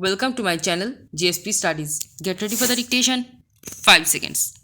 Welcome to my channel JSP Studies. Get ready for the dictation. 5 seconds.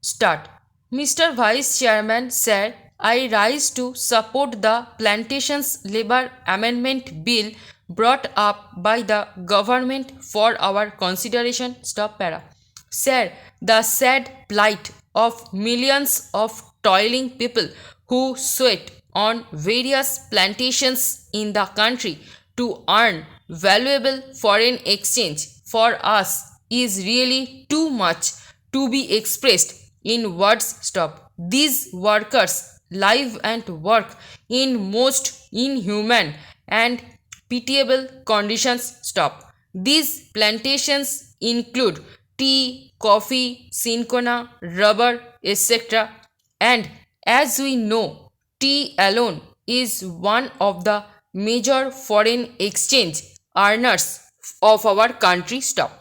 Start. Mr. Vice Chairman said, I rise to support the Plantations Labor Amendment Bill brought up by the government for our consideration. Stop para. Sir, the sad plight of millions of toiling people who sweat on various plantations in the country to earn valuable foreign exchange for us is really too much to be expressed in words. Stop. These workers live and work in most inhuman and pitiable conditions. Stop. These plantations include tea, coffee, cinchona, rubber, etc. And as we know, tea alone is one of the major foreign exchange earners of our country. Stop.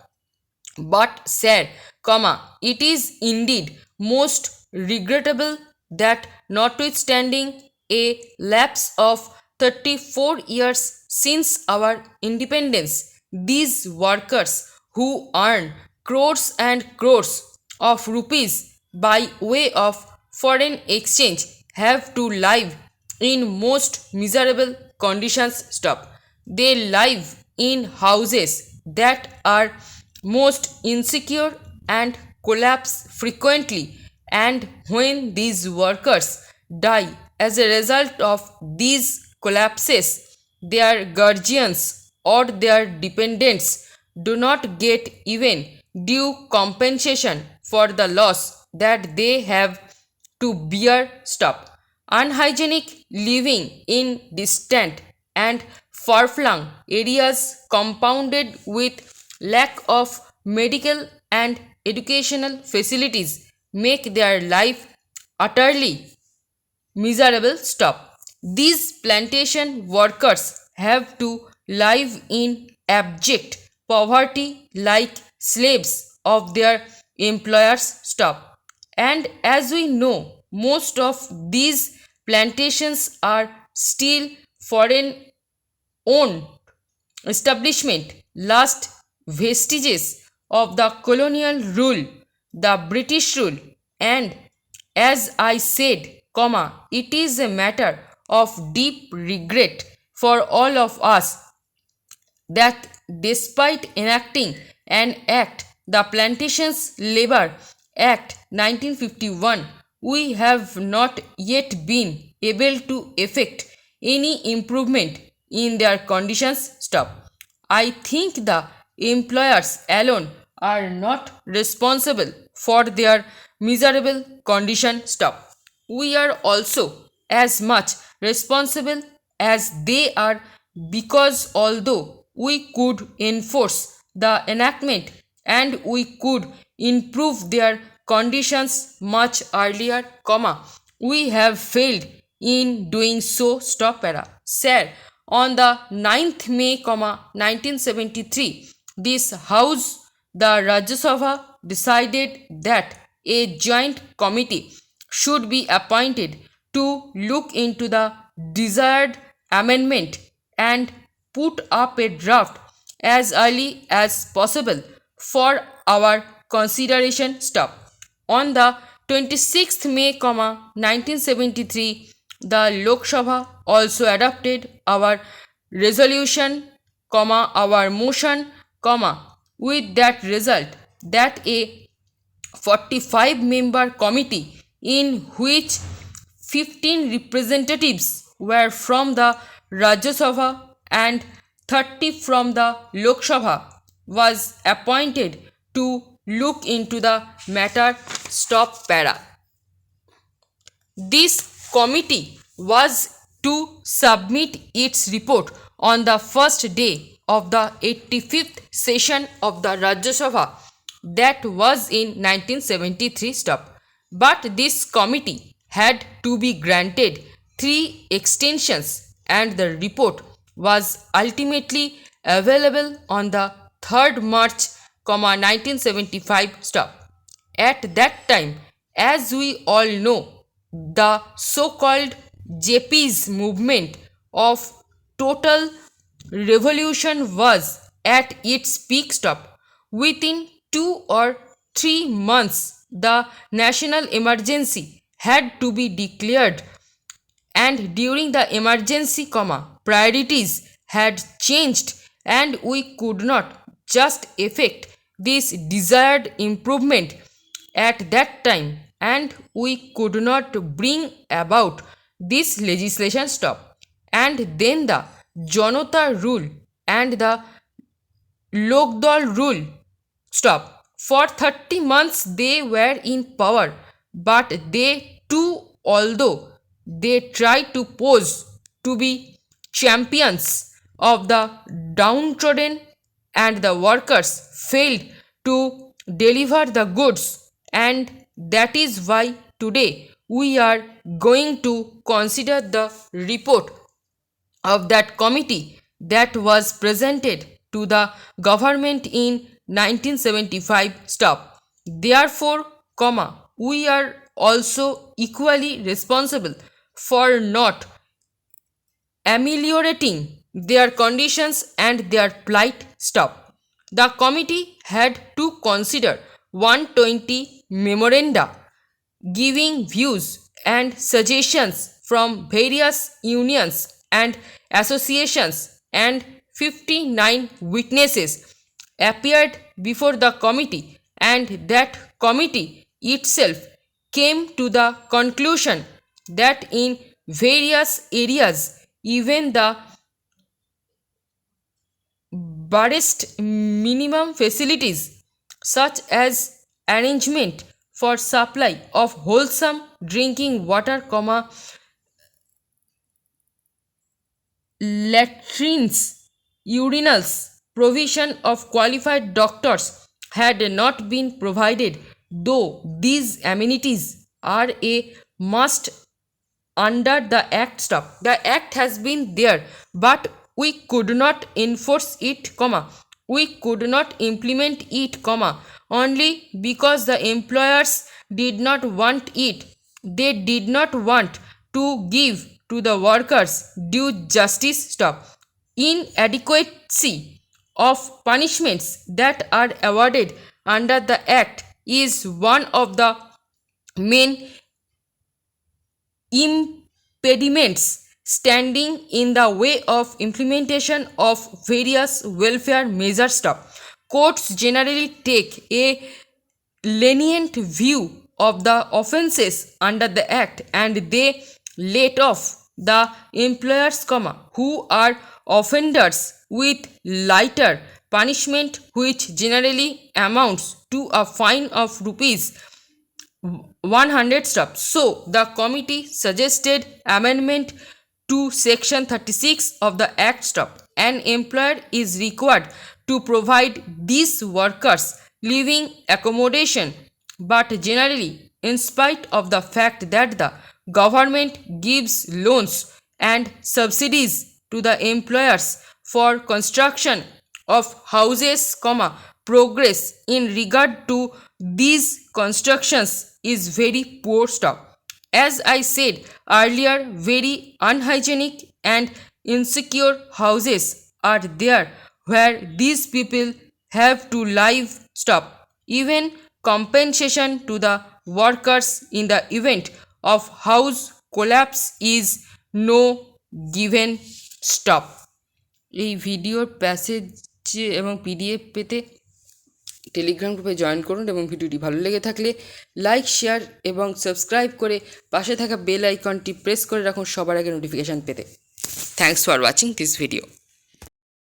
But sir, it is indeed most regrettable that notwithstanding a lapse of 34 years since our independence, these workers who earn crores and crores of rupees by way of foreign exchange have to live in most miserable conditions. Stop. They live in houses that are most insecure and collapse frequently, and when these workers die as a result of these collapses, their guardians or their dependents do not get even due compensation for the loss that they have to bear. Stop. Unhygienic living in distant and far-flung areas compounded with lack of medical and educational facilities make their life utterly miserable. Stop. These plantation workers have to live in abject poverty like slaves of their employers. Stop. And as we know, most of these plantations are still foreign owned establishment, last vestiges of the colonial rule, the British rule. And as I said, it is a matter of deep regret for all of us that despite enacting an act, the Plantations Labor Act 1951, we have not yet been able to effect any improvement in their conditions. Stop. I think the employers alone are not responsible for their miserable condition. Stop. We are also as much responsible as they are, because although we could enforce the enactment and we could improve their conditions much earlier, we have failed in doing so. Stop para. Sir, on the 9th May, 1973, this House, the Rajya Sabha, decided that a joint committee should be appointed to look into the desired amendment and put up a draft as early as possible for our consideration. Stop. On the 26th May, 1973, the Lok Sabha also adopted our resolution, our motion, with that result that a 45-member committee in which 15 representatives were from the Rajya Sabha and 30 from the Lok Sabha was appointed to look into the matter. Stop para. This committee was to submit its report on the first day of the 85th session of the Rajya Sabha, that was in 1973. Stop. But this committee had to be granted 3 extensions, and the report was ultimately available on the 3rd March, 1975. Stop. At that time, as we all know, the so-called JP's movement of total revolution was at its peak stop. Within 2 or 3 months, the national emergency had to be declared, and during the emergency, priorities had changed, and we could not just effect this desired improvement at that time, and we could not bring about this legislation stop. And then the Janata rule and the Lokdal rule stop. For 30 months they were in power, but they too, although they tried to pose to be champions of the downtrodden and the workers, failed to deliver the goods. And that is why today we are going to consider the report of that committee that was presented to the government in 1975 stop. Therefore, we are also equally responsible for not ameliorating their conditions and their plight stop. The committee had to consider 120 memoranda giving views and suggestions from various unions and associations, and 59 witnesses appeared before the committee, and that committee itself came to the conclusion that in various areas, even the barest minimum facilities such as arrangement for supply of wholesome drinking water, latrines, urinals, provision of qualified doctors had not been provided, though these amenities are a must under the act stop. The act has been there, but we could not enforce it, we could not implement it, only because the employers did not want it. They did not want to give to the workers due justice stop. Inadequacy of punishments that are awarded under the act is one of the main impediments standing in the way of implementation of various welfare measures stop. Courts generally take a lenient view of the offences under the act, and they let off the employers, who are offenders, with lighter punishment, which generally amounts to a fine of rupees 100 stop. So the committee suggested amendment to section 36 of the act stop. An employer is required to provide these workers living accommodation, but generally, in spite of the fact that the government gives loans and subsidies to the employers for construction of houses, progress in regard to these constructions is very poor stop. As I said earlier, very unhygienic and insecure houses are there where these people have to live stop. Even compensation to the workers in the event of house collapse is no given stop. এই ভিডিওর passage এবং PDF পেতে Telegram গ্রুপে join করুন, এবং ভিডিওটি ভালো লেগে থাকলে লাইক, শেয়ার এবং সাবস্ক্রাইব করে পাশে থাকা বেল আইকনটি প্রেস করে রাখুন সবার আগে নোটিফিকেশান পেতে। Thanks for watching this video.